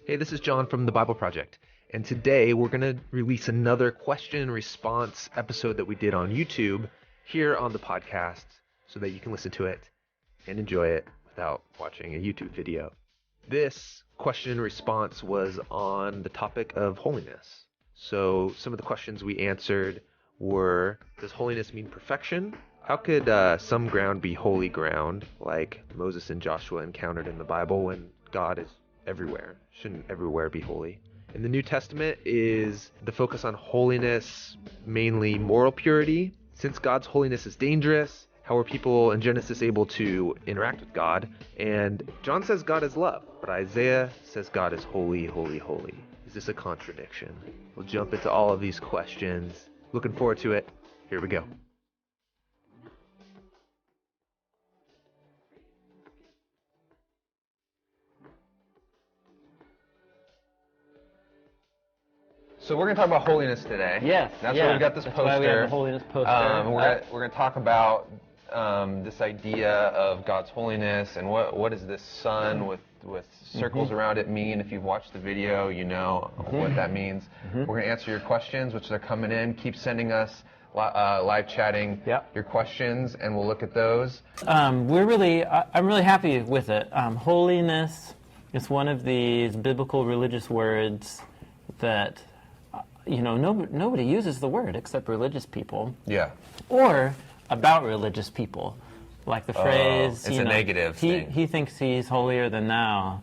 Hey, this is John from the Bible Project, and today we're going to release another question and response episode that we did on YouTube here on the podcast so that you can listen to it and enjoy it without watching a YouTube video. This question and response was on the topic of holiness. So some of the questions we answered were, does holiness mean perfection? How could some ground be holy ground, like Moses and Joshua encountered in the Bible, when God is everywhere? Shouldn't everywhere be holy? In the New Testament, is the focus on holiness mainly moral purity? Since God's holiness is dangerous, how are people in Genesis able to interact with God? And John says God is love, but Isaiah says God is holy, holy, holy. Is this a contradiction? We'll jump into all of these questions. Looking forward to it. Here we go. So we're going to talk about holiness today. Yes. That's why we got this poster. Why we have the holiness poster. We're going to talk about this idea of God's holiness and what does this sun with circles around it mean. If you've watched the video, you know what that means. We're going to answer your questions, which are coming in. Keep sending us live chatting your questions, and we'll look at those. I'm really happy with it. Holiness is one of these biblical religious words that nobody uses the word except religious people. Yeah. Or about religious people, like the phrase. It's a negative thing. He thinks he's holier than thou.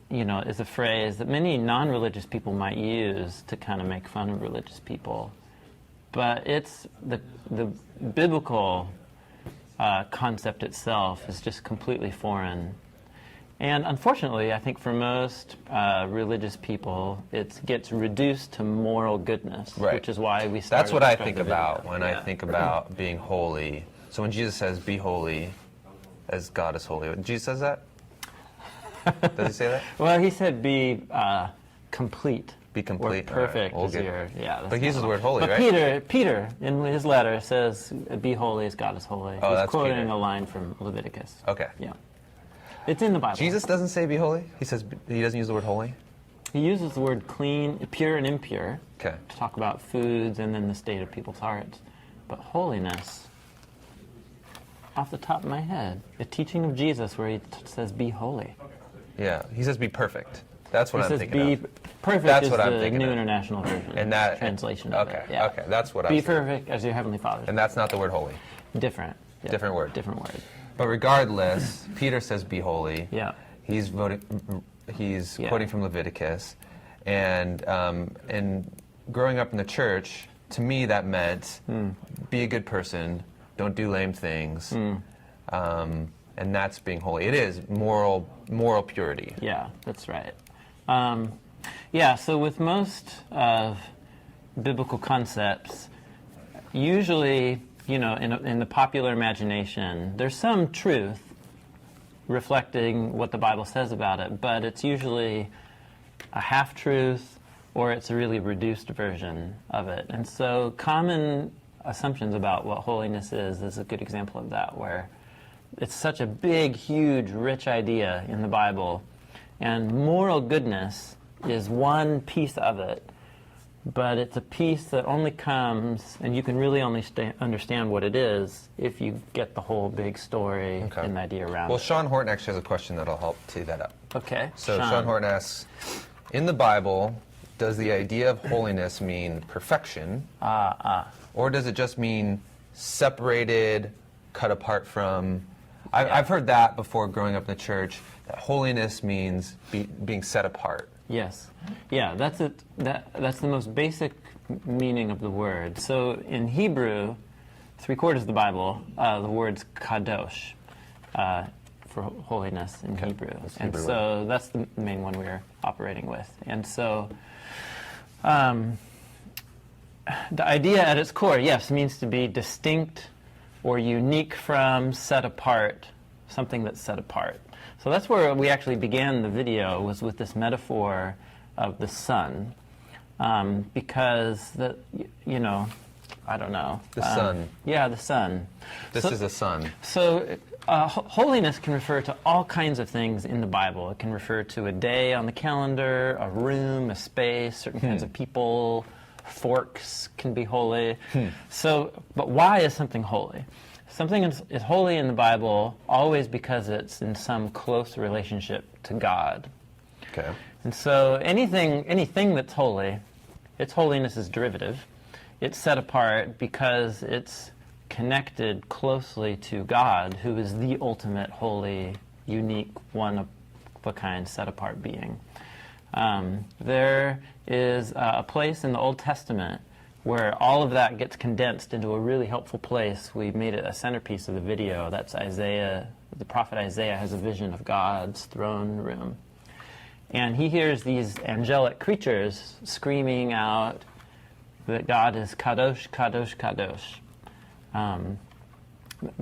Is a phrase that many non-religious people might use to kind of make fun of religious people. But it's the biblical concept itself is just completely foreign. And unfortunately, I think for most religious people, it gets reduced to moral goodness, which is why we started. That's what I think about when I think about being holy. So when Jesus says, be holy as God is holy, Jesus says that? Does he say that? Well, he said be complete. Be complete. Or perfect. Right. But he uses the word holy, right? Peter, in his letter, says, be holy as God is holy. Oh, He's that's quoting Peter. A line from Leviticus. Okay. Yeah. It's in the Bible. Jesus doesn't say be holy? He says he doesn't use the word holy? He uses the word clean, pure and impure to talk about foods and then the state of people's hearts. But holiness, off the top of my head, the teaching of Jesus where he says be holy. Yeah, he says be perfect. That's what I'm thinking be of. Perfect that's is what I'm the thinking New of. International Version. And that translation of it. Yeah. Okay, that's what I Be perfect as your Heavenly Father. And that's not the word holy. Different. Yeah. Different word. Different word. But regardless, Peter says be holy. Yeah. He's quoting from Leviticus. And growing up in the church, to me that meant be a good person, don't do lame things. And that's being holy. It is moral purity. Yeah, that's right. So with most of biblical concepts, usually, in the popular imagination, there's some truth reflecting what the Bible says about it, but it's usually a half-truth or it's a really reduced version of it. And so common assumptions about what holiness is a good example of that, where it's such a big, huge, rich idea in the Bible, and moral goodness is one piece of it, but it's a piece that only comes, and you can really only understand what it is if you get the whole big story and the idea around it. Well, Sean Horton actually has a question that'll help tee that up. Okay. So Sean Horton asks, in the Bible, does the idea of holiness mean perfection, or does it just mean separated, cut apart from? I've heard that before growing up in the church, that holiness means being set apart. Yes. Yeah, that's it. That's the most basic meaning of the word. So in Hebrew, 3/4 of the Bible, the word's kadosh for holiness in Hebrew. And so that's the main one we're operating with. And so the idea at its core, yes, means to be distinct or unique from, set apart, something that's set apart. So that's where we actually began the video, was with this metaphor of the sun, because I don't know. The sun. Yeah, the sun. This is a sun. So Holiness can refer to all kinds of things in the Bible. It can refer to a day on the calendar, a room, a space, certain kinds of people. Forks can be holy. So, but why is something holy? Something is holy in the Bible always because it's in some close relationship to God. Okay. And so anything that's holy, its holiness is derivative. It's set apart because it's connected closely to God, who is the ultimate holy, unique, one-of-a-kind, set-apart being. There is a place in the Old Testament where all of that gets condensed into a really helpful place. We made it a centerpiece of the video. That's Isaiah. The prophet Isaiah has a vision of God's throne room. And he hears these angelic creatures screaming out that God is Kadosh, Kadosh, Kadosh.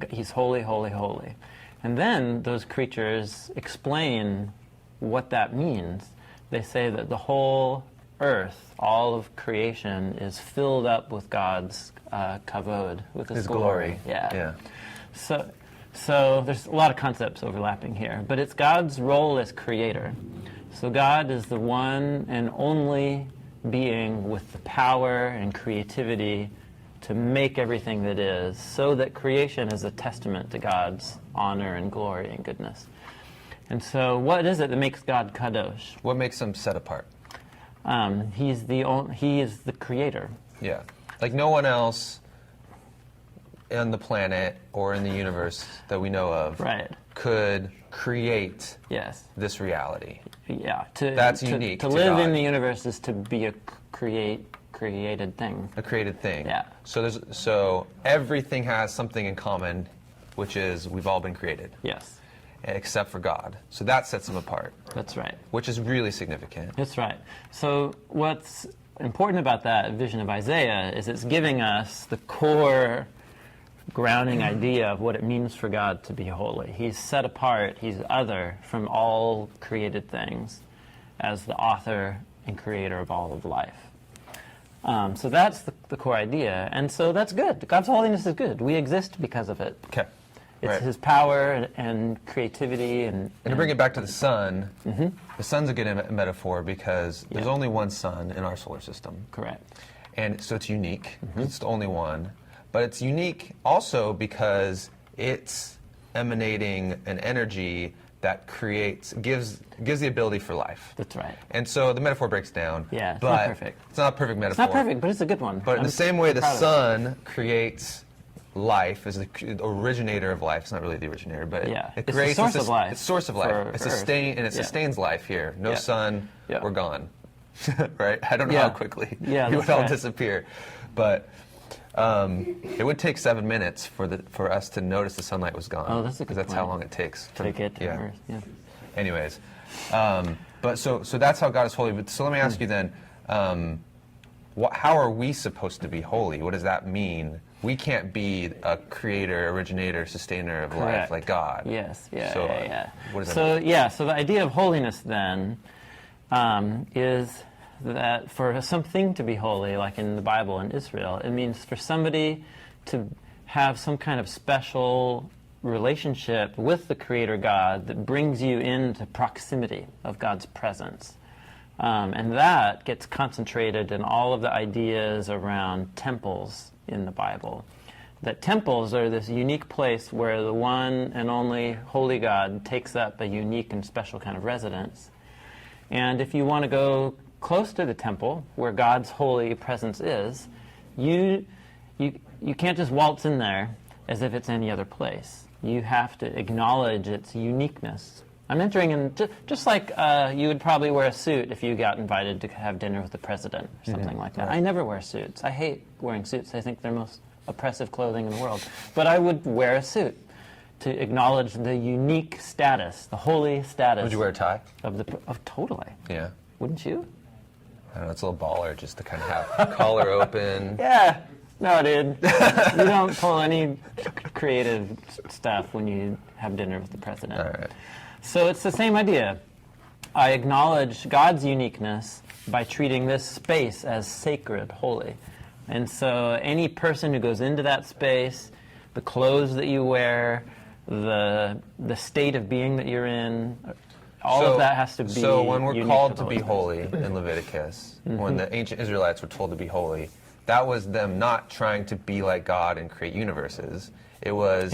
He's holy, holy, holy. And then those creatures explain what that means. They say that the whole earth, all of creation, is filled up with God's kavod, with His glory. Yeah. So there's a lot of concepts overlapping here, but it's God's role as creator. So God is the one and only being with the power and creativity to make everything that is, so that creation is a testament to God's honor and glory and goodness. And so what is it that makes God kadosh? What makes him set apart? He is the creator. Yeah. Like no one else on the planet or in the universe that we know of could create this reality. Yeah. That's unique To to live God. in the universe is to be a created thing. A created thing. Yeah. So everything has something in common, which is we've all been created. Yes. Except for God. So that sets him apart. That's right. Which is really significant. That's right. So what's important about that vision of Isaiah is it's giving us the core grounding idea of what it means for God to be holy. He's set apart, he's other from all created things as the author and creator of all of life. So that's the core idea, and so that's good. God's holiness is good. We exist because of it. Okay. It's His power and creativity. And to bring it back to the sun, the sun's a good metaphor because there's only one sun in our solar system. Correct. And so it's unique. It's the only one. But it's unique also because it's emanating an energy that gives the ability for life. That's right. And so the metaphor breaks down. Yeah, it's but not perfect. It's not a perfect metaphor. It's not perfect, but it's a good one. But in the same way the sun creates life, is the originator of life. It's not really the originator, but it creates the source of life. It's source of life. It sustains life here. No sun, we're gone. Right? I don't know how quickly we would all disappear. But it would take 7 minutes for us to notice the sunlight was gone. Oh, that's a good because that's how long it takes. Take it to Earth. Yeah. Anyways, but so that's how God is holy. But so let me ask you then, how are we supposed to be holy? What does that mean? We can't be a creator, originator, sustainer of life like God. Yes. What does that mean? So the idea of holiness then is that for something to be holy, like in the Bible and Israel, it means for somebody to have some kind of special relationship with the Creator God that brings you into proximity of God's presence. And that gets concentrated in all of the ideas around temples in the Bible. That temples are this unique place where the one and only holy God takes up a unique and special kind of residence. And if you want to go close to the temple, where God's holy presence is, you can't just waltz in there as if it's any other place. You have to acknowledge its uniqueness. I'm entering in, just like you would probably wear a suit if you got invited to have dinner with the president or something like that. Right. I never wear suits. I hate wearing suits. I think they're the most oppressive clothing in the world. But I would wear a suit to acknowledge the unique status, the holy status. Would you wear a tie? Totally. Yeah. Wouldn't you? I don't know, it's a little baller just to kind of have collar open. Yeah. No, dude. You don't pull any creative stuff when you have dinner with the president. All right. So it's the same idea. I acknowledge God's uniqueness by treating this space as sacred, holy. And so any person who goes into that space, the clothes that you wear, the state of being that you're in. All of that has to be. So when we're unique called the to be holy in Leviticus, when the ancient Israelites were told to be holy, that was them not trying to be like God and create universes. It was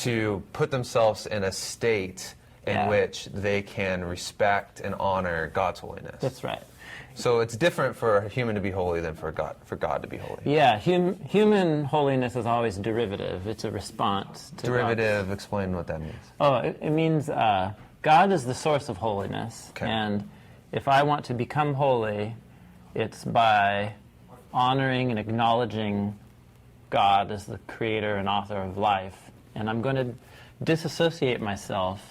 to put themselves in a state in which they can respect and honor God's holiness. That's right. So it's different for a human to be holy than for God to be holy. Yeah, human holiness is always derivative. It's a response to Derivative, God's. explain what that means. Oh, it means God is the source of holiness. Okay. And if I want to become holy, it's by honoring and acknowledging God as the creator and author of life. And I'm going to disassociate myself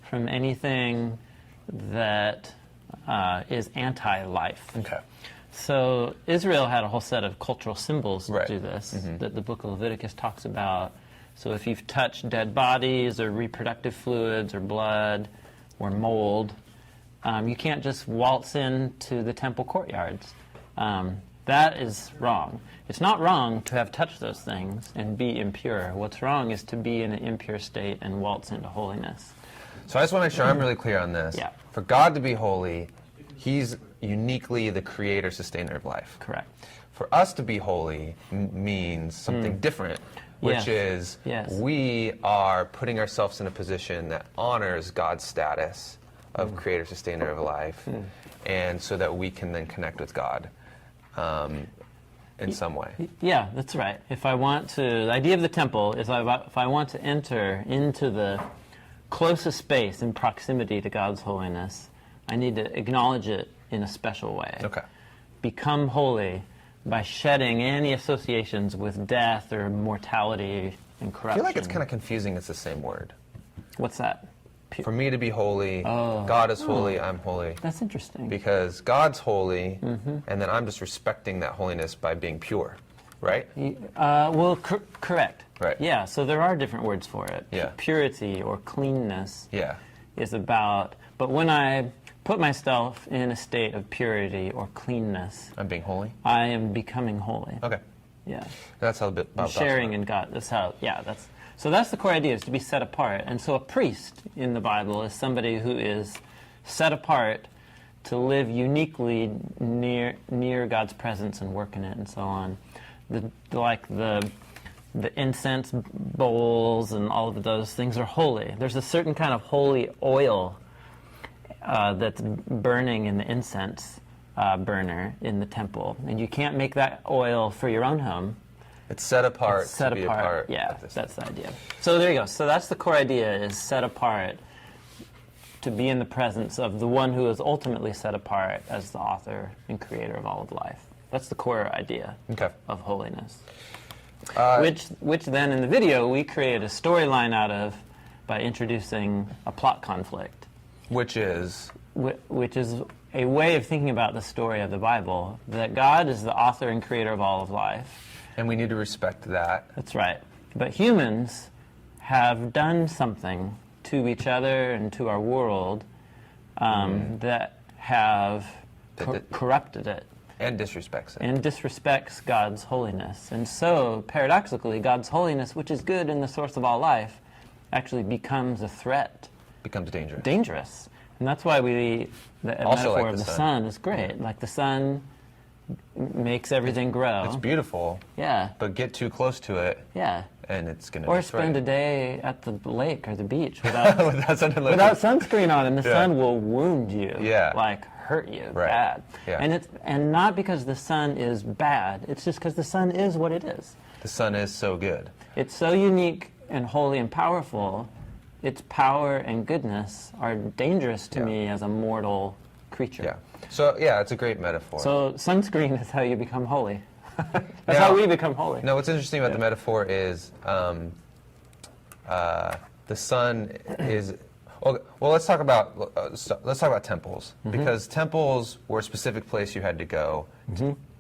from anything that is anti-life. Okay. So Israel had a whole set of cultural symbols to do this, Mm-hmm. that the book of Leviticus talks about. So if you've touched dead bodies or reproductive fluids or blood or mold, you can't just waltz into the temple courtyards. That is wrong. It's not wrong to have touched those things and be impure. What's wrong is to be in an impure state and waltz into holiness. So I just want to make sure I'm really clear on this. Yeah. For God to be holy, He's uniquely the creator, sustainer of life. Correct. For us to be holy means something different, which is we are putting ourselves in a position that honors God's status of creator, sustainer of life, and so that we can then connect with God in some way. Yeah, that's right. If I want to, the idea of the temple is if I want to enter into the closest space in proximity to God's holiness, I need to acknowledge it in a special way. Okay. Become holy by shedding any associations with death or mortality and corruption. I feel like it's kind of confusing. It's the same word. What's that? For me to be holy, God is holy, I'm holy. That's interesting. Because God's holy, and then I'm just respecting that holiness by being pure, right? Correct. Right. Yeah, so there are different words for it. Yeah. Purity or cleanness Yeah. is about, but when I put myself in a state of purity or cleanness, I'm being holy? I am becoming holy. Okay. Yeah. That's how the Bible Sharing in God. That's how, so that's the core idea, is to be set apart. And so a priest in the Bible is somebody who is set apart to live uniquely near God's presence and work in it and so on. The incense bowls and all of those things are holy. There's a certain kind of holy oil that's burning in the incense burner in the temple. And you can't make that oil for your own home. It's set apart It's set to be apart. a part Yeah, of this. that's the idea. So there you go. So that's the core idea, is set apart, to be in the presence of the one who is ultimately set apart as the author and creator of all of life. That's the core idea of holiness. Which then in the video we create a storyline out of by introducing a plot conflict. Which is A way of thinking about the story of the Bible, that God is the author and creator of all of life. And we need to respect that. That's right. But humans have done something to each other and to our world that have corrupted it. And disrespects it. And disrespects God's holiness. And so, paradoxically, God's holiness, which is good and the source of all life, actually becomes a threat. Becomes dangerous. Dangerous. And that's why the metaphor like of the the sun. sun is great. Like the sun makes everything grow. It's beautiful, Yeah. but get too close to it, Yeah. and it's going to Or spend a day at the lake or the beach without without sunscreen on, and the sun will wound you. Yeah. Like hurt you Right. bad. Yeah. And not because the sun is bad. It's just because the sun is what it is. The sun is so good. It's so unique and holy and powerful. Its power and goodness are dangerous to me as a mortal creature. Yeah. So, yeah, it's a great metaphor. So sunscreen is how you become holy. That's how we become holy. No, what's interesting about the metaphor is the sun is. Well, let's talk about temples, because temples were a specific place you had to go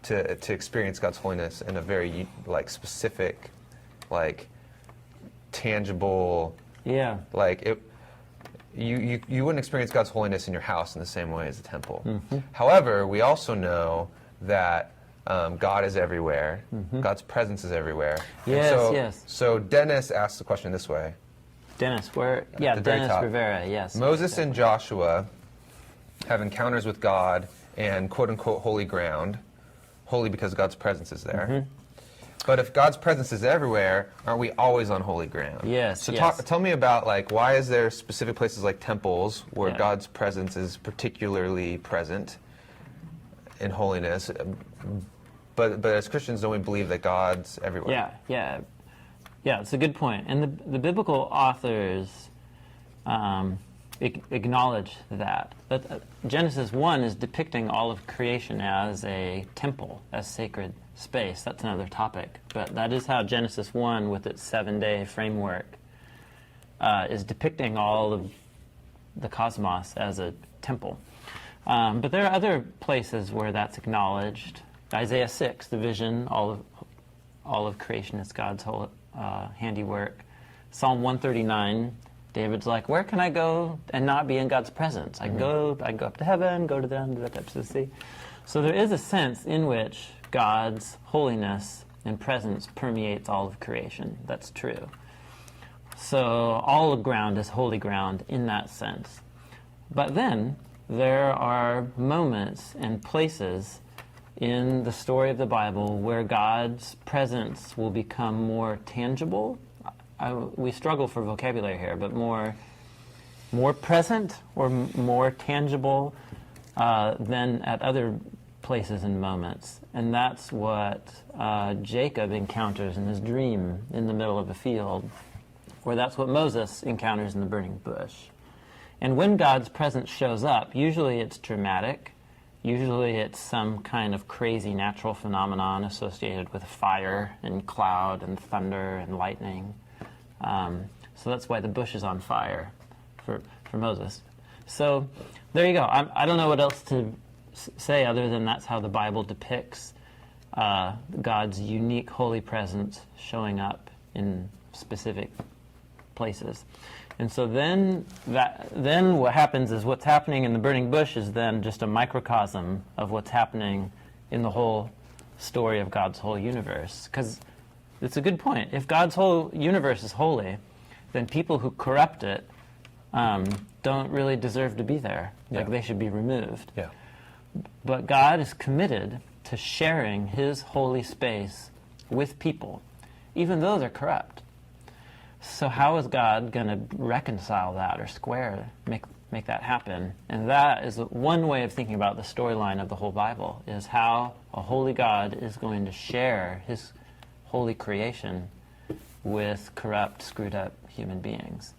to experience God's holiness in a very specific, tangible. Yeah. You wouldn't experience God's holiness in your house in the same way as a temple. However, we also know that God is everywhere. God's presence is everywhere. Yes, And so, yes. So Dennis asked the question this way. Dennis, where? Yeah, Dennis Rivera, yes. Moses and Joshua have encounters with God and quote-unquote holy ground, holy because God's presence is there. Mm-hmm. But if God's presence is everywhere, aren't we always on holy ground? Yes. So tell me about, like, why is there specific places like temples where God's presence is particularly present in holiness? But as Christians, don't we believe that God's everywhere? Yeah, it's a good point. And the biblical authors acknowledge that. But Genesis 1 is depicting all of creation as a temple, as sacred space. That's another topic. But that is how Genesis 1, with its 7-day framework, is depicting all of the cosmos as a temple. But there are other places where that's acknowledged. Isaiah 6, the vision, all of creation is God's whole handiwork. Psalm 139, David's like, where can I go and not be in God's presence? I can go up to heaven, go to the depths of the sea. So there is a sense in which God's holiness and presence permeates all of creation. That's true. So all of ground is holy ground in that sense. But then there are moments and places in the story of the Bible where God's presence will become more tangible. We struggle for vocabulary here, but more present or more tangible than at other places and moments. And that's what Jacob encounters in his dream in the middle of a field, or that's what Moses encounters in the burning bush. And when God's presence shows up, usually it's dramatic. Usually it's some kind of crazy natural phenomenon associated with fire and cloud and thunder and lightning. So that's why the bush is on fire for Moses. So there you go. I don't know what else to say other than that's how the Bible depicts God's unique holy presence showing up in specific places. And so then what happens is what's happening in the burning bush is then just a microcosm of what's happening in the whole story of God's whole universe. Because it's a good point. If God's whole universe is holy, then people who corrupt it don't really deserve to be there. Yeah. Like, they should be removed. Yeah. But God is committed to sharing his holy space with people, even though they're corrupt. So how is God going to reconcile that or make that happen? And that is one way of thinking about the storyline of the whole Bible, is how a holy God is going to share his holy creation with corrupt, screwed up human beings.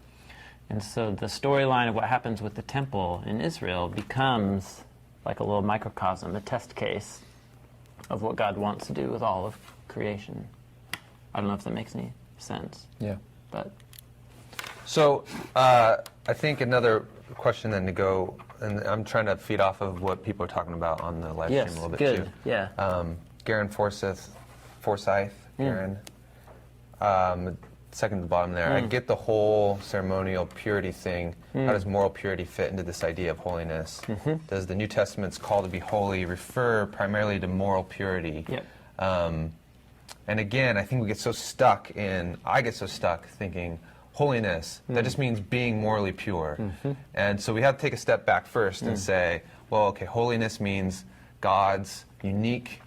And so the storyline of what happens with the temple in Israel becomes like a little microcosm, a test case of what God wants to do with all of creation. I don't know if that makes any sense. Yeah. But so I think another question then to go, and I'm trying to feed off of what people are talking about on the live stream a little bit good. too. Yeah. Garen Forsyth, Garen. Second to the bottom there. I get the whole ceremonial purity thing. How does moral purity fit into this idea of holiness? Does the New Testament's call to be holy refer primarily to moral purity? Yep. And again, I think I get so stuck thinking holiness, that just means being morally pure. And so we have to take a step back first and say, well, okay, holiness means God's unique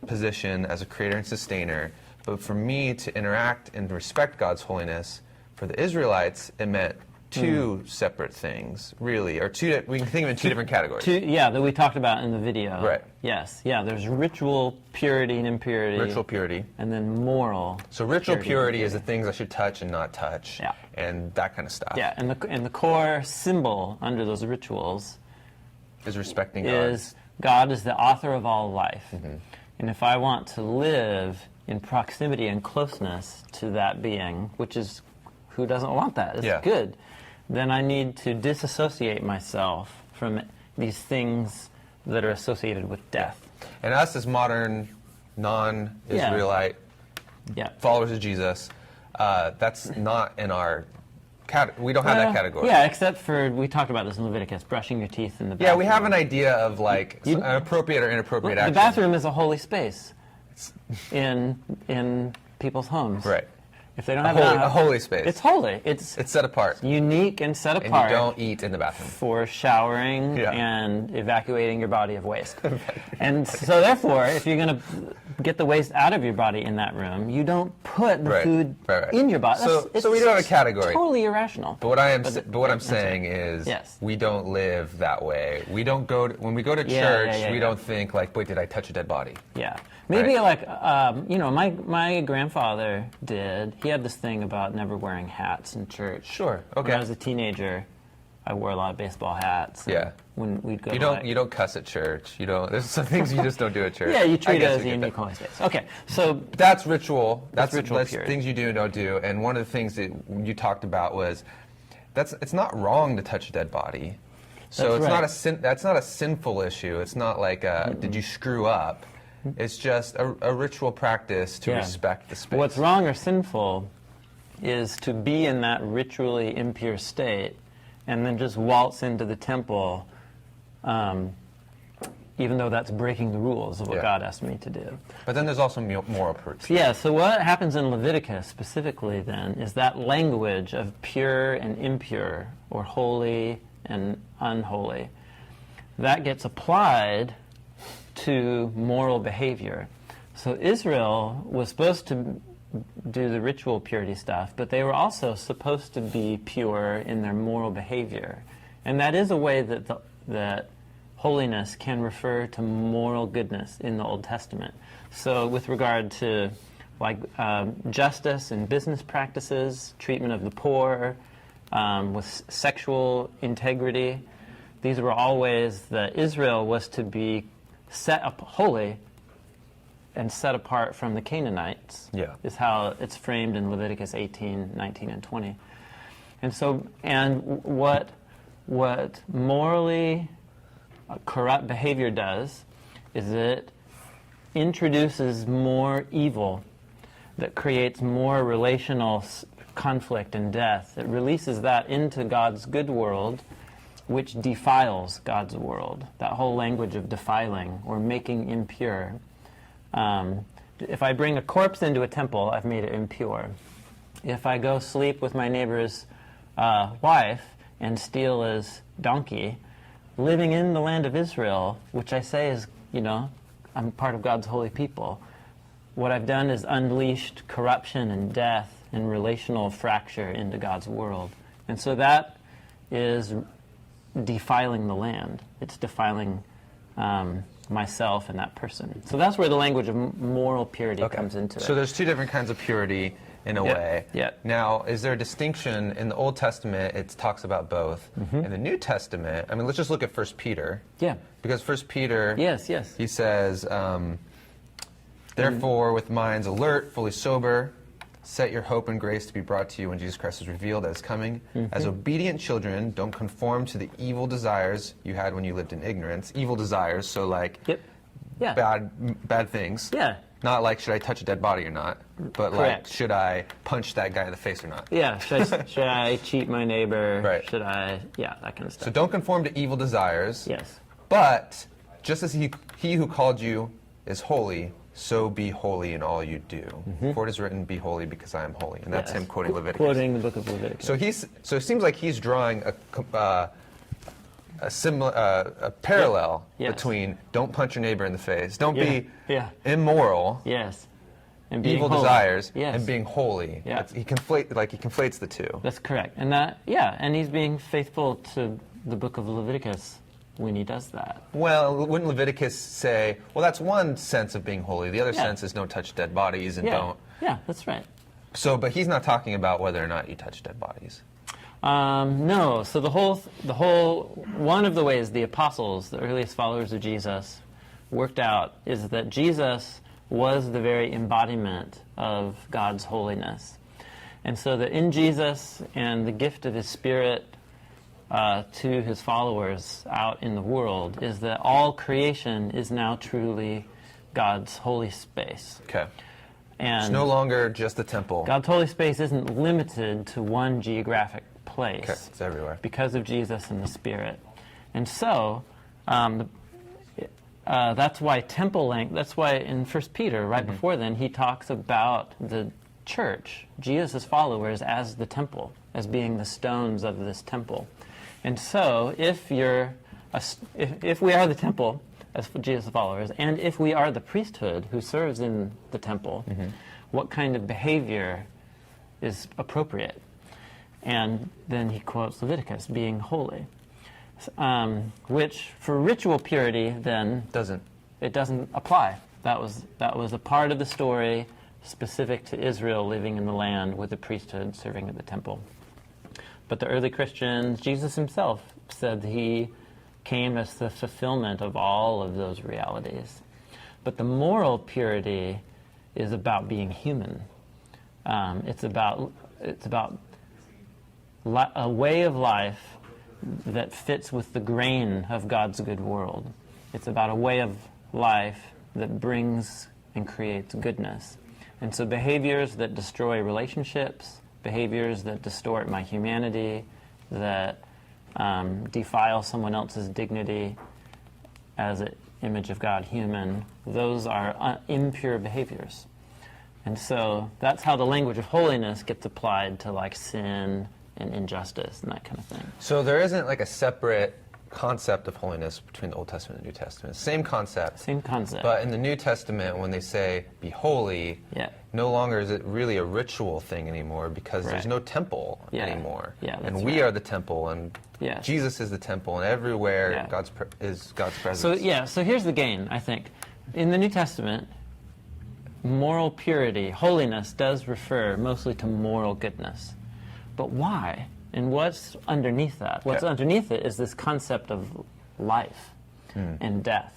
position as a creator and sustainer. But for me to interact and respect God's holiness, for the Israelites, it meant two separate things, really, or we can think of it in two different categories. That we talked about in the video. Right. Yes. Yeah. There's ritual purity and impurity. Ritual purity. And then moral. So ritual purity is the things I should touch and not touch. Yeah. And that kind of stuff. Yeah. And the core symbol under those rituals is respecting God. Is God is the author of all life. And if I want to live in proximity and closeness to that being, which is, who doesn't want that? It's good. Then I need to disassociate myself from these things that are associated with death. And us as modern, non-Israelite followers of Jesus, that's not in our we don't have that category. Yeah, except for, we talked about this in Leviticus, brushing your teeth in the bathroom. Yeah, we have an idea of like an appropriate or inappropriate action. The bathroom is a holy space in people's homes. Right. If they don't have a holy space. It's holy. It's set apart. Unique and set apart. And you don't eat in the bathroom. For showering and evacuating your body of waste. And so therefore, if you're going to get the waste out of your body in that room, you don't put the food in your body. So we don't have a category. Totally irrational. But what I'm saying is we don't live that way. We don't go when we go to church, we don't think like, wait, did I touch a dead body? Yeah. Maybe like, my grandfather did. He had this thing about never wearing hats in church. Sure. Okay. When I was a teenager, I wore a lot of baseball hats. Yeah. When we'd go you don't cuss at church. You don't. There's some things you just don't do at church. Yeah, you treat it as a unique holy space. Okay, so that's ritual. That's purity. Things you do and don't do. And one of the things that you talked about was it's not wrong to touch a dead body. So it's not a sin. That's not a sinful issue. It's not like did you screw up. It's just a ritual practice to respect the space. What's wrong or sinful is to be in that ritually impure state and then just waltz into the temple, even though that's breaking the rules of what God asked me to do. But then there's also moral purity. Yeah, so what happens in Leviticus specifically then is that language of pure and impure, or holy and unholy, that gets applied to moral behavior. So Israel was supposed to do the ritual purity stuff, but they were also supposed to be pure in their moral behavior. And that is a way that holiness can refer to moral goodness in the Old Testament. So with regard to like justice and business practices, treatment of the poor, with sexual integrity, these were all ways that Israel was to be set up holy and set apart from the Canaanites, is how it's framed in Leviticus 18, 19, and 20. And so, what morally corrupt behavior does is it introduces more evil that creates more relational conflict and death. It releases that into God's good world, which defiles God's world. That whole language of defiling or making impure. If I bring a corpse into a temple, I've made it impure. If I go sleep with my neighbor's wife and steal his donkey, living in the land of Israel, which I say is, I'm part of God's holy people, what I've done is unleashed corruption and death and relational fracture into God's world. And so that is defiling the land. It's defiling myself and that person. So that's where the language of moral purity comes into it. So there's two different kinds of purity in a way. Yeah. Now, is there a distinction in the Old Testament? It talks about both. In the New Testament, let's just look at 1 Peter. Yeah. Because 1 Peter, yes, he says, therefore, with minds alert, fully sober, set your hope and grace to be brought to you when Jesus Christ is revealed as coming. As obedient children, don't conform to the evil desires you had when you lived in ignorance. Evil desires, so like bad things. Yeah. Not like, should I touch a dead body or not? But like, should I punch that guy in the face or not? Yeah, should I cheat my neighbor? Right. Should I, that kind of stuff. So don't conform to evil desires. Yes. But just as he who called you is holy, so be holy in all you do. For it is written, be holy because I am holy. And that's him quoting Leviticus. Quoting the book of Leviticus. So it seems like he's drawing a parallel between don't punch your neighbor in the face, don't be immoral, and being evil holy. desires, and being holy. Yeah. He conflates the two. That's correct. And and he's being faithful to the book of Leviticus when he does that. Well, wouldn't Leviticus say, well, that's one sense of being holy. The other sense is don't touch dead bodies and don't. Yeah, that's right. So, but he's not talking about whether or not you touch dead bodies. No. So the whole one of the ways the apostles, the earliest followers of Jesus, worked out is that Jesus was the very embodiment of God's holiness. And so that in Jesus and the gift of his Spirit to his followers out in the world is that all creation is now truly God's holy space. Okay. And it's no longer just the temple. God's holy space isn't limited to one geographic place. Okay. It's everywhere. Because of Jesus and the Spirit. And so, that's why that's why in 1 Peter, right before then, he talks about the church, Jesus' followers, as the temple, as being the stones of this temple. And so, if we are the temple as Jesus' followers, and if we are the priesthood who serves in the temple, what kind of behavior is appropriate? And then he quotes Leviticus, being holy, which for ritual purity then it doesn't apply. That was a part of the story specific to Israel living in the land with the priesthood serving at the temple. But the early Christians, Jesus himself said he came as the fulfillment of all of those realities. But the moral purity is about being human. It's about a way of life that fits with the grain of God's good world. It's about a way of life that brings and creates goodness. And so behaviors that destroy relationships, behaviors that distort my humanity, that defile someone else's dignity as an image of God human, those are impure behaviors. And so that's how the language of holiness gets applied to like sin and injustice and that kind of thing. So there isn't like a separate concept of holiness between the Old Testament and New Testament. Same concept. Same concept. But in the New Testament, when they say be holy, no longer is it really a ritual thing anymore because there's no temple anymore. And we are the temple, and Jesus is the temple, and everywhere is God's presence. So here's the gain, I think. In the New Testament, moral purity, holiness, does refer mostly to moral goodness. But why? And what's underneath that? What's underneath it is this concept of life and death.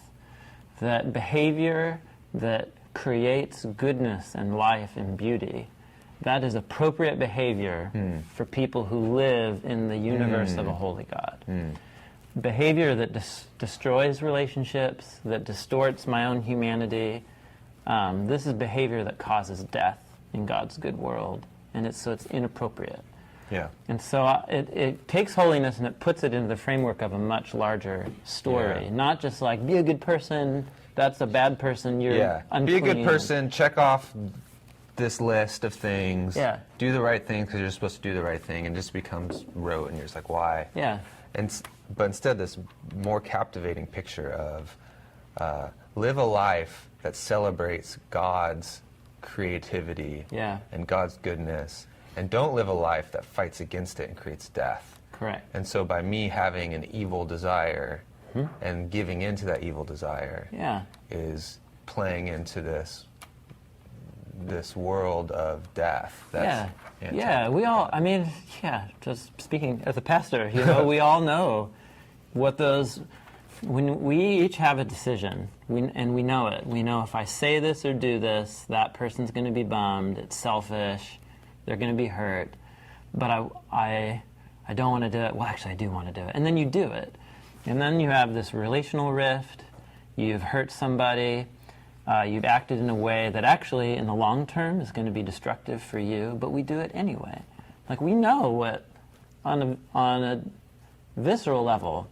That behavior that creates goodness and life and beauty, that is appropriate behavior for people who live in the universe of a holy God. Behavior that destroys relationships, that distorts my own humanity, this is behavior that causes death in God's good world, and it's inappropriate. And so it takes holiness and it puts it into the framework of a much larger story. Not just like, be a good person, that's a bad person, you're unclean. Be a good person, check off this list of things, do the right thing because you're supposed to do the right thing, and just becomes rote, and you're just like, why? But instead, this more captivating picture of live a life that celebrates God's creativity and God's goodness, and don't live a life that fights against it and creates death. Correct. And so by me having an evil desire and giving into that evil desire is playing into this world of death. That's we all, just speaking as a pastor, we all know what those, when we each have a decision, and we know it. We know if I say this or do this, that person's going to be bummed, it's selfish, they're going to be hurt, but I don't want to do it. Well, actually, I do want to do it. And then you do it. And then you have this relational rift, you've hurt somebody, you've acted in a way that actually, in the long term, is going to be destructive for you, but we do it anyway. Like, we know what, on a visceral level,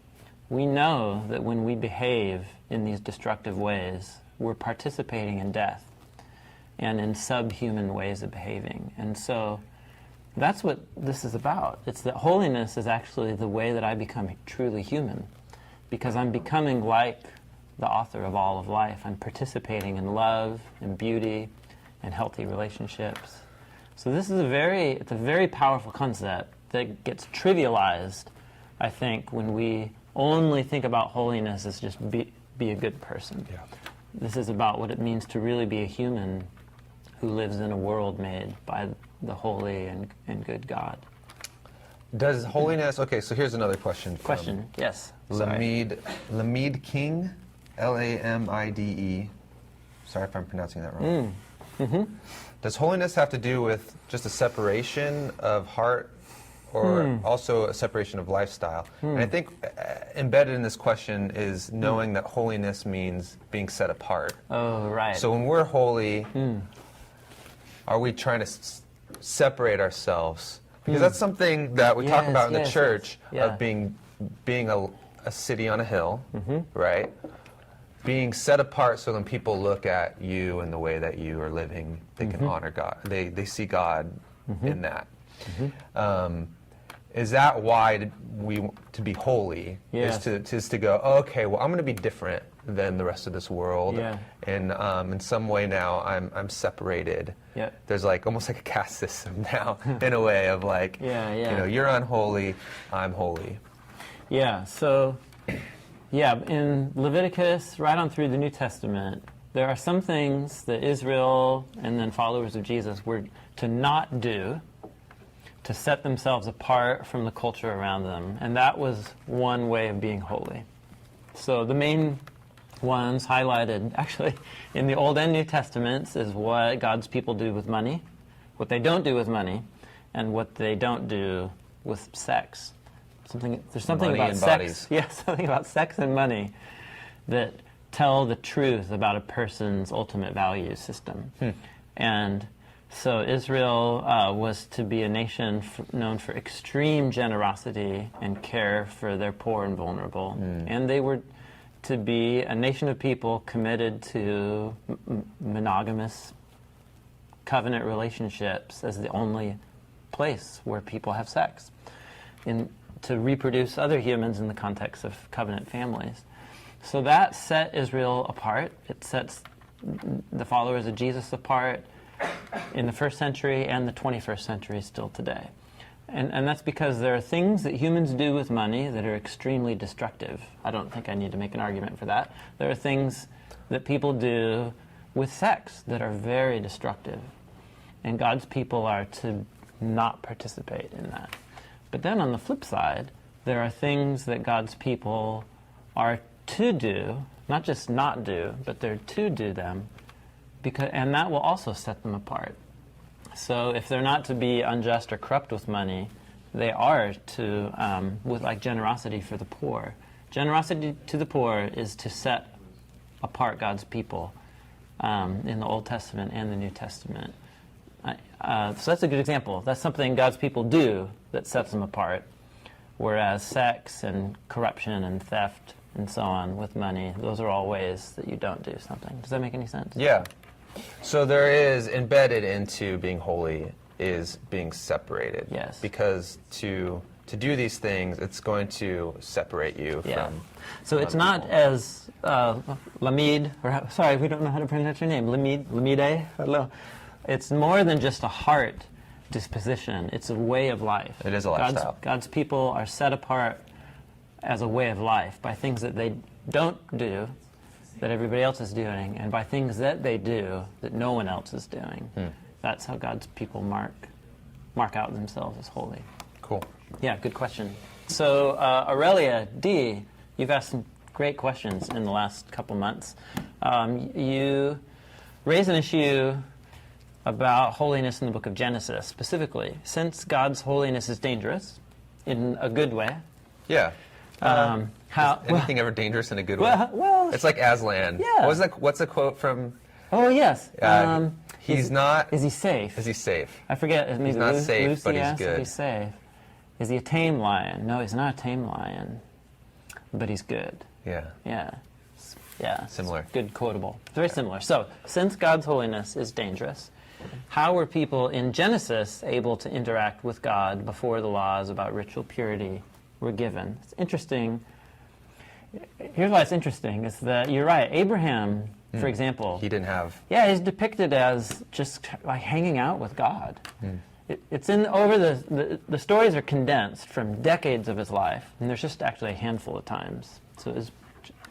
we know that when we behave in these destructive ways, we're participating in death and in subhuman ways of behaving. And so that's what this is about. It's that holiness is actually the way that I become truly human, because I'm becoming like the author of all of life. I'm participating in love and beauty and healthy relationships. So this is it's a very powerful concept that gets trivialized, I think, when we only think about holiness as just be a good person. This is about what it means to really be a human who lives in a world made by the holy and good God. Does holiness... Okay, so here's another question. Yes. Lamide King, Lamide. Sorry if I'm pronouncing that wrong. Does holiness have to do with just a separation of heart or also a separation of lifestyle? And I think embedded in this question is knowing that holiness means being set apart. Oh, right. So when we're holy, are we trying to separate ourselves? Because that's something that we talk about in the church, of being a city on a hill, right? being set apart so when people look at you and the way that you are living, they can honor God. They see God in that. Is that why to be holy is to go, oh, okay, well, I'm going to be different than the rest of this world, and in some way now I'm separated. There's like almost like a caste system now in a way of like, you know, you're unholy, I'm holy. So in Leviticus, right on through the New Testament, there are some things that Israel and then followers of Jesus were to not do to set themselves apart from the culture around them. And that was one way of being holy. So the main ones highlighted, actually, in the Old and New Testaments is what God's people do with money, what they don't do with money, and what they don't do with sex. There's something money about and sex. Bodies. Something about sex and money that tell the truth about a person's ultimate value system. And so Israel was to be a nation known for extreme generosity and care for their poor and vulnerable. And they were to be a nation of people committed to monogamous covenant relationships as the only place where people have sex, to reproduce other humans in the context of covenant families. So that set Israel apart. It sets the followers of Jesus apart in the first century and the 21st century still today. And that's because there are things that humans do with money that are extremely destructive. I don't think I need to make an argument for that. There are things that people do with sex that are very destructive. And God's people are to not participate in that. But then on the flip side, there are things that God's people are to do, not just not do, but they're to do them, and that will also set them apart. So if they're not to be unjust or corrupt with money, they are to, with like generosity for the poor. Generosity to the poor is to set apart God's people in the Old Testament and the New Testament. So that's a good example. That's something God's people do that sets them apart, whereas sex and corruption and theft and so on with money, those are all ways that you don't do something. Does that make any sense? Yeah. So there is, embedded into being holy is being separated. Yes. Because to do these things, it's going to separate you from So it's not people. as Lamid, or sorry, we don't know how to pronounce your name, Lamide? Hello. It's more than just a heart disposition. It's a way of life. It is a lifestyle. God's people are set apart as a way of life by things that they don't do that everybody else is doing, and by things that they do that no one else is doing. That's how God's people mark out themselves as holy. Cool. Yeah, good question. So Aurelia D., you've asked some great questions in the last couple months. You raise an issue about holiness in the book of Genesis, specifically, since God's holiness is dangerous in a good way. Yeah. How is anything ever dangerous in a good way? Well, it's like Aslan. Yeah. What's the quote from? Oh yes. He's not. Is he safe? Is he safe? I forget. Maybe He's not safe, Lucy but he's asked good. if he's safe. Is he a tame lion? No, he's not a tame lion, but he's good. Yeah. Yeah. Similar. Good quotable. Very similar. So, since God's holiness is dangerous, how were people in Genesis able to interact with God before the laws about ritual purity were given? It's interesting. Here's why it's interesting, is that you're right. Abraham, for example. He didn't have. Yeah, he's depicted as just like hanging out with God. It's in over the stories are condensed from decades of his life, and there's just actually a handful of times. So it's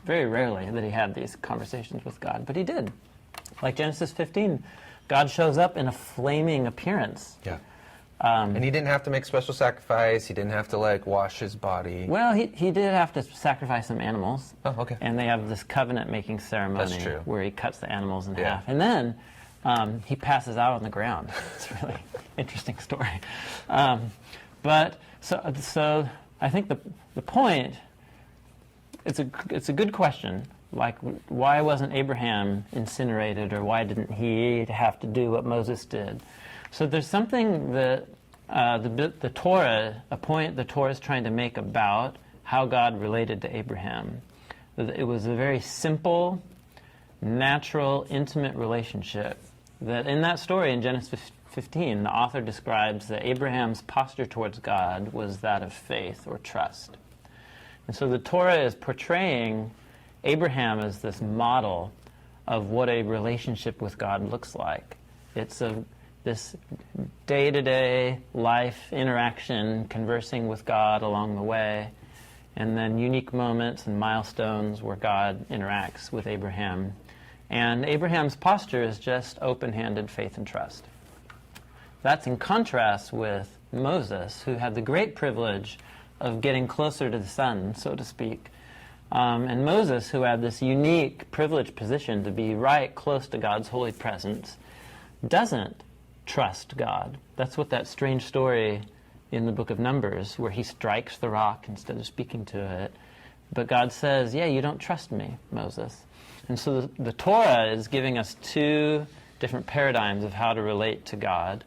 very rarely that he had these conversations with God, but he did. Like Genesis 15, God shows up in a flaming appearance. Yeah. And he didn't have to make special sacrifice. He didn't have to wash his body. Well, he did have to sacrifice some animals. Oh, okay. And they have this covenant-making ceremony. That's true. Where he cuts the animals in half, and then he passes out on the ground. It's a really interesting story. But so I think the point. It's a good question. Like, why wasn't Abraham incinerated, or why didn't he have to do what Moses did? So there's something that the Torah, a point the Torah is trying to make about how God related to Abraham, It was a very simple, natural, intimate relationship that in that story in Genesis 15, the author describes that Abraham's posture towards God was that of faith or trust. And so the Torah is portraying Abraham as this model of what a relationship with God looks like. It's this day-to-day life interaction, conversing with God along the way, and then unique moments and milestones where God interacts with Abraham. And Abraham's posture is just open-handed faith and trust. That's in contrast with Moses, who had the great privilege of getting closer to the sun, so to speak. And Moses, who had this unique privileged position to be right close to God's holy presence, doesn't trust God. That's what that strange story in the book of Numbers, where he strikes the rock instead of speaking to it. But God says, yeah, you don't trust me, Moses. And so the Torah is giving us two different paradigms of how to relate to God.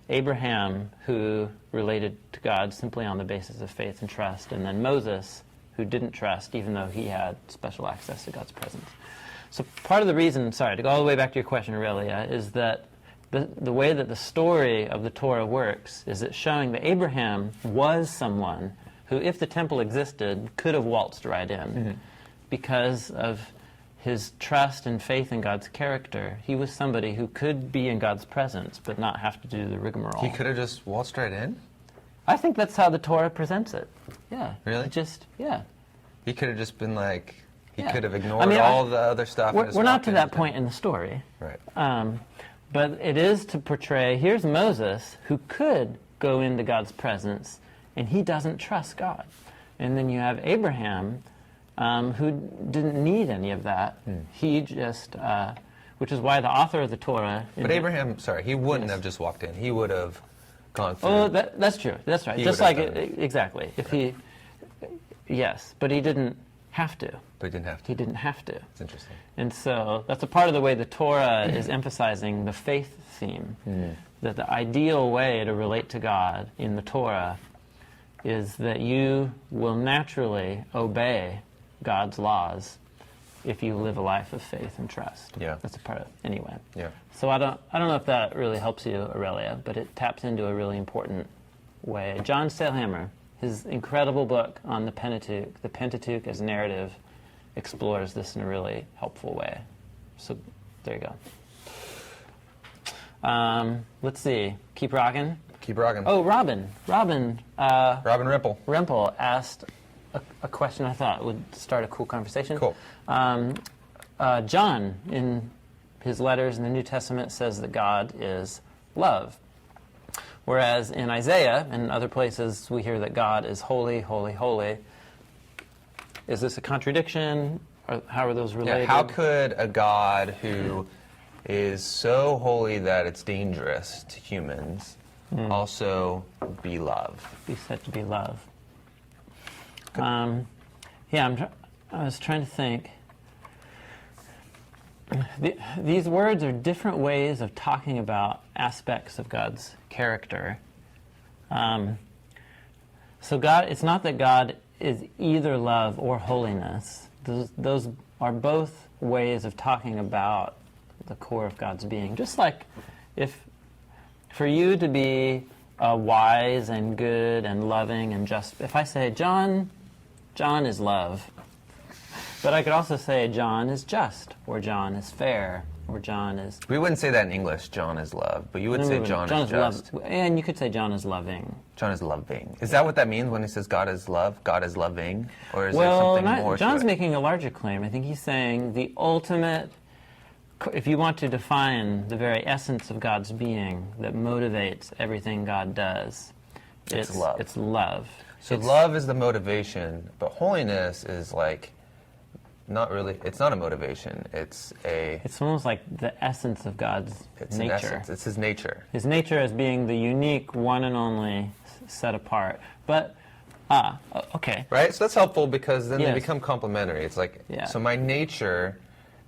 Abraham, who related to God simply on the basis of faith and trust, and then Moses, who didn't trust, even though he had special access to God's presence. So part of the reason, sorry, to go all the way back to your question, Aurelia, is that the way that the story of the Torah works is it's showing that Abraham was someone who, if the temple existed, could have waltzed right in because of his trust and faith in God's character. He was somebody who could be in God's presence but not have to do the rigmarole. He could have just waltzed right in? I think that's how the Torah presents it. Yeah. Really? Yeah. He could have just been like, he Yeah. could have ignored all the other stuff. We're not to that point in the story. Right. But it is to portray, here's Moses, who could go into God's presence, and he doesn't trust God. And then you have Abraham, who didn't need any of that. He just, which is why the author of the Torah... But Abraham, he wouldn't have just walked in. He would have gone through... Oh, that's true. That's right. Just like, exactly. If he... Yes, but he didn't have to. But he didn't have to. He didn't have to. It's interesting. And so that's a part of the way the Torah is emphasizing the faith theme. That the ideal way to relate to God in the Torah is that you will naturally obey God's laws if you live a life of faith and trust. Yeah. That's a part of it. Anyway. Yeah. So I don't know if that really helps you, Aurelia, but it taps into a really important way. John Sailhammer, his incredible book on the Pentateuch as narrative, explores this in a really helpful way. So there you go. Let's see. Keep rocking. Keep rocking. Oh, Robin Rimple. Rimple asked a question I thought would start a cool conversation. Cool. John, in his letters in the New Testament, says that God is love. Whereas in Isaiah and other places we hear that God is holy, holy, holy. Is this a contradiction? Or how are those related? Yeah, how could a God who is so holy that it's dangerous to humans also be love? Be said to be love. I was trying to think. These words are different ways of talking about aspects of God's character. So God, it's not that God is either love or holiness. Those are both ways of talking about the core of God's being. Just like if for you to be wise and good and loving and just, if I say John is love, but I could also say John is just, or John is fair, or John is... We wouldn't say that in English, John is love, but you would say John is just. And you could say John is loving. John is loving. Is that what that means when he says God is love? God is loving? Or is there something more to it? John's making a larger claim. I think he's saying the ultimate... If you want to define the very essence of God's being that motivates everything God does, it's love. It's love. So love is the motivation, but holiness is like... Not really. It's not a motivation. It's almost like the essence of God's nature. An essence. It's His nature. His nature as being the unique, one and only, set apart. But okay. Right. So that's helpful because then they become complementary. It's like so. My nature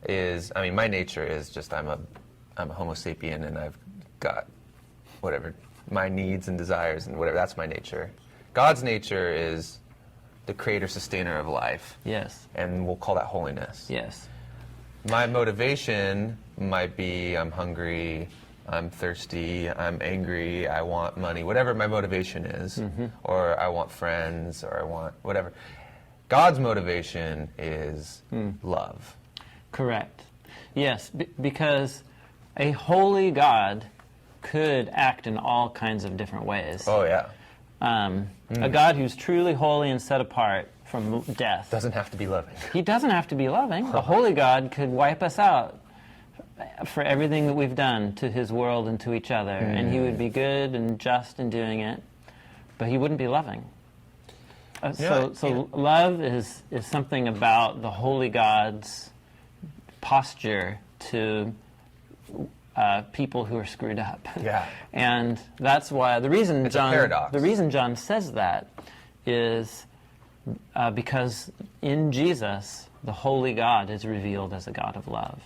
is. I mean, my nature is just I'm a Homo sapien and I've got whatever my needs and desires and whatever. That's my nature. God's nature is the creator sustainer of life. Yes. And we'll call that holiness. Yes. My motivation might be I'm hungry, I'm thirsty, I'm angry, I want money, whatever my motivation is, or I want friends, or I want whatever. God's motivation is love. Correct. Yes, because a holy God could act in all kinds of different ways. Oh, yeah. A God who's truly holy and set apart from death. Doesn't have to be loving. He doesn't have to be loving. A holy God could wipe us out for everything that we've done to his world and to each other, and he would be good and just in doing it, but he wouldn't be loving. So love is something about the holy God's posture to people who are screwed up. Yeah. And that's why the reason John says that is because in Jesus the holy God is revealed as a God of love.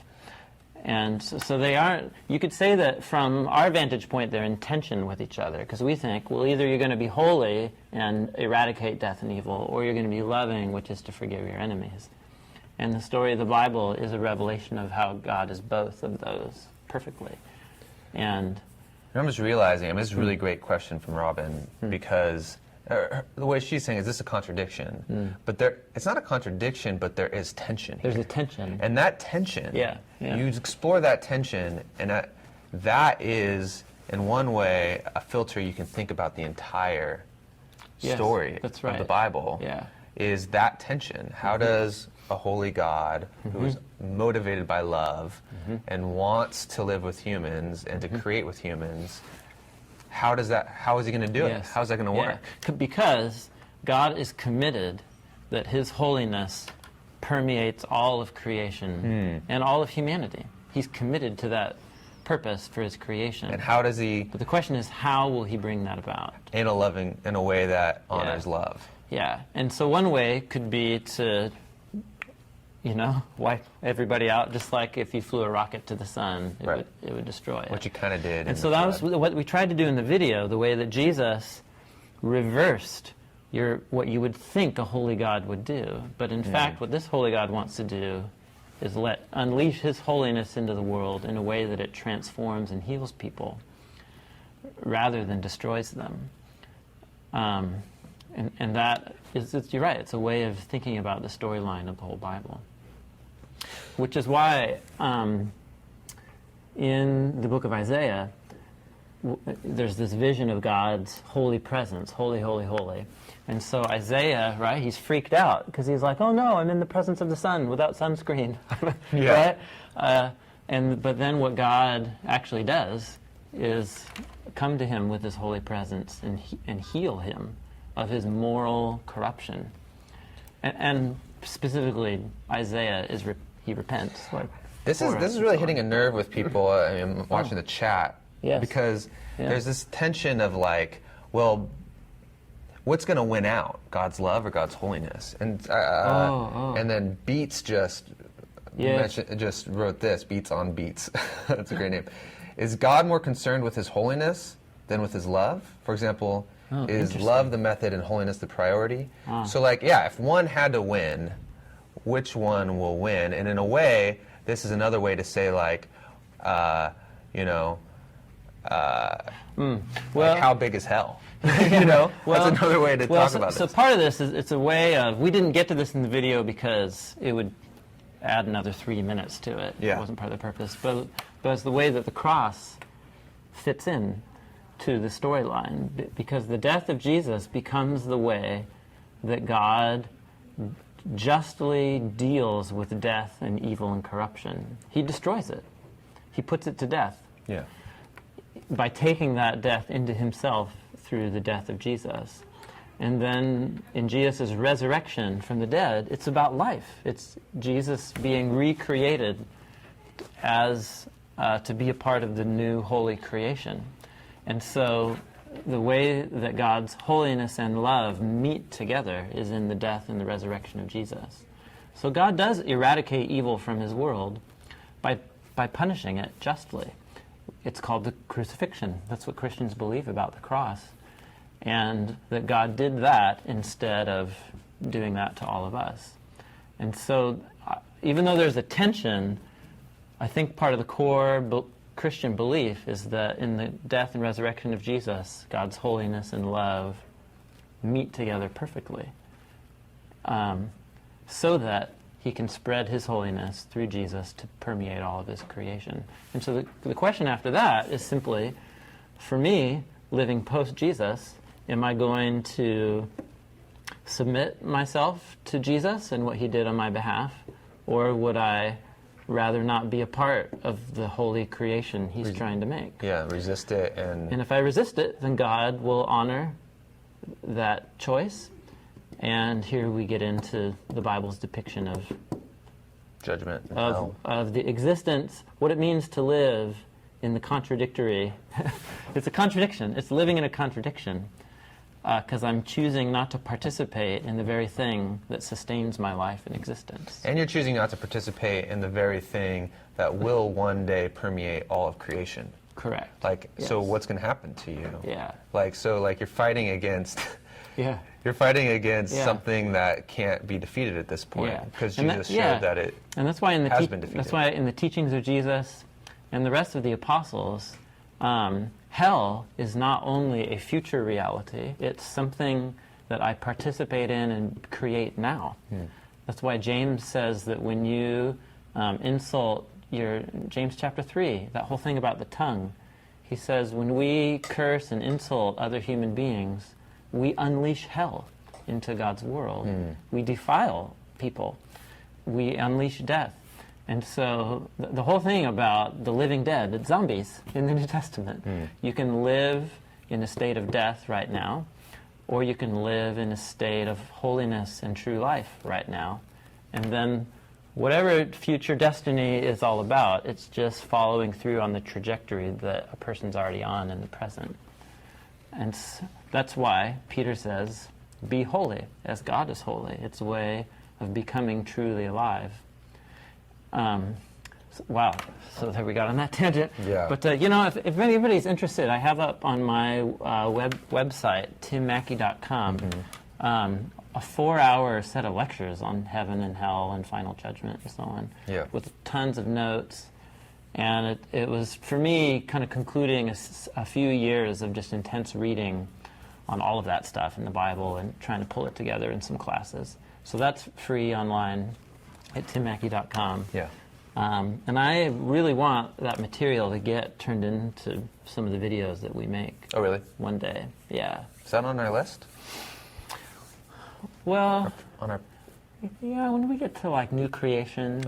And so they aren't, you could say that from our vantage point they're in tension with each other, because we think, well, either you're going to be holy and eradicate death and evil, or you're going to be loving, which is to forgive your enemies. And the story of the Bible is a revelation of how God is both of those perfectly. And I'm just realizing, this is a really great question from Robin, because the way she's saying, is this a contradiction? But it's not a contradiction, but there is tension here. There's a tension. And that tension, you explore that tension, and that is, in one way, a filter you can think about the entire story of the Bible, is that tension. How does a holy God who is motivated by love and wants to live with humans and to create with humans, how is he going to do it? How is that going to work? Because God is committed that his holiness permeates all of creation and all of humanity. He's committed to that purpose for his creation. And how does he... But the question is, how will he bring that about? In a way that honors love. Yeah, and so one way could be to, wipe everybody out, just like if you flew a rocket to the sun, it would destroy it. What you kind of did. And so that was what we tried to do in the video, the way that Jesus reversed what you would think a holy God would do. But in fact, what this holy God wants to do is unleash his holiness into the world in a way that it transforms and heals people rather than destroys them. And that is, you're right, it's a way of thinking about the storyline of the whole Bible. Which is why in the book of Isaiah, there's this vision of God's holy presence, holy, holy, holy. And so Isaiah, right, he's freaked out because he's like, oh no, I'm in the presence of the sun without sunscreen. Right? But then what God actually does is come to him with his holy presence and heal him of his moral corruption. And specifically, Isaiah he repents. This is really hitting a nerve with people. I'm watching the chat because there's this tension of what's going to win out, God's love or God's holiness? And then Beats just wrote this, Beats on Beats. That's a great name. Is God more concerned with his holiness than with his love? For example, is love the method and holiness the priority? So if one had to win, which one will win? And in a way, this is another way to say how big is hell? That's another way to talk about this. So part of this is, it's a way of, we didn't get to this in the video because it would add another 3 minutes to it. It wasn't part of the purpose. But it's the way that the cross fits in to the storyline, because the death of Jesus becomes the way that God justly deals with death and evil and corruption. He destroys it. He puts it to death. By taking that death into himself through the death of Jesus. And then in Jesus' resurrection from the dead, it's about life. It's Jesus being recreated as to be a part of the new holy creation. And so the way that God's holiness and love meet together is in the death and the resurrection of Jesus. So God does eradicate evil from his world by punishing it justly. It's called the crucifixion. That's what Christians believe about the cross. And that God did that instead of doing that to all of us. And so even though there's a tension, I think part of the core Christian belief is that in the death and resurrection of Jesus, God's holiness and love meet together perfectly, so that he can spread his holiness through Jesus to permeate all of his creation. And so the question after that is simply, for me, living post-Jesus, am I going to submit myself to Jesus and what he did on my behalf, or would I rather not be a part of the holy creation he's trying to make? Yeah, resist it. And if I resist it, then God will honor that choice. And here we get into the Bible's depiction of judgment, of the existence, what it means to live in the contradictory. It's a contradiction. It's living in a contradiction, because I'm choosing not to participate in the very thing that sustains my life and existence. And you're choosing not to participate in the very thing that will one day permeate all of creation. Correct. Yes. So what's going to happen to you? Yeah. You're fighting against... Yeah. You're fighting against something that can't be defeated at this point, because Jesus showed that it and that's why in the has been defeated. That's why in the teachings of Jesus and the rest of the apostles, hell is not only a future reality, it's something that I participate in and create now. That's why James says that when you insult James chapter 3, that whole thing about the tongue, he says when we curse and insult other human beings, we unleash hell into God's world. We defile people. We unleash death. And so the whole thing about the living dead, it's zombies in the New Testament. You can live in a state of death right now, or you can live in a state of holiness and true life right now. And then whatever future destiny is all about, it's just following through on the trajectory that a person's already on in the present. And that's why Peter says, be holy as God is holy. It's a way of becoming truly alive. Wow, so there we got on that tangent. Yeah. But if anybody's interested, I have up on my website, timmackey.com, a 4-hour set of lectures on heaven and hell and final judgment and so on, with tons of notes. And it was, for me, kind of concluding a few years of just intense reading on all of that stuff in the Bible and trying to pull it together in some classes. So that's free online at timmackey.com. Yeah. And I really want that material to get turned into some of the videos that we make. Oh, really? One day, yeah. Is that on our list? Well, yeah, when we get to new creation,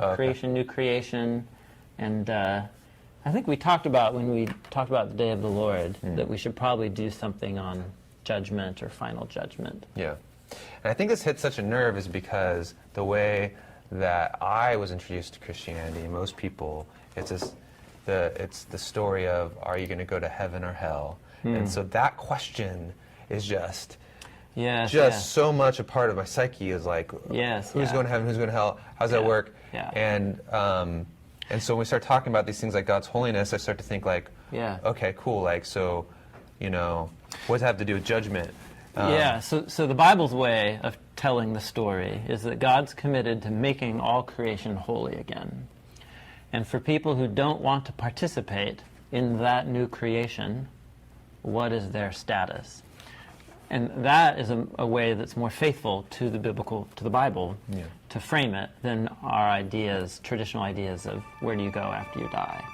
new creation, and I think we talked about, when we talked about the Day of the Lord, that we should probably do something on judgment or final judgment. Yeah. And I think this hits such a nerve is because the way that I was introduced to Christianity, most people, it's the story of, are you going to go to heaven or hell? And so that question is just so much a part of my psyche, is like, who's going to heaven, who's going to hell, how's that work? Yeah. And so when we start talking about these things like God's holiness, I start to think okay, cool, so, what does it have to do with judgment? So the Bible's way of telling the story is that God's committed to making all creation holy again. And for people who don't want to participate in that new creation, what is their status? And that is a way that's more faithful to the Bible, to frame it, than our traditional ideas of where do you go after you die.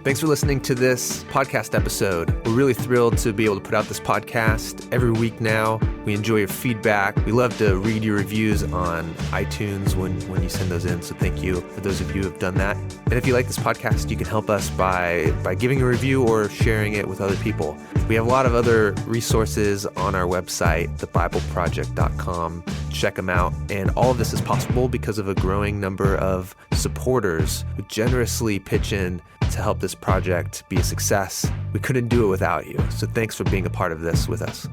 Thanks for listening to this podcast episode. We're really thrilled to be able to put out this podcast every week now. We enjoy your feedback. We love to read your reviews on iTunes when you send those in, so thank you for those of you who have done that. And if you like this podcast, you can help us by giving a review or sharing it with other people. We have a lot of other resources on our website, thebibleproject.com. Check them out. And all of this is possible because of a growing number of supporters who generously pitch in to help this project be a success. We couldn't do it without you. So thanks for being a part of this with us.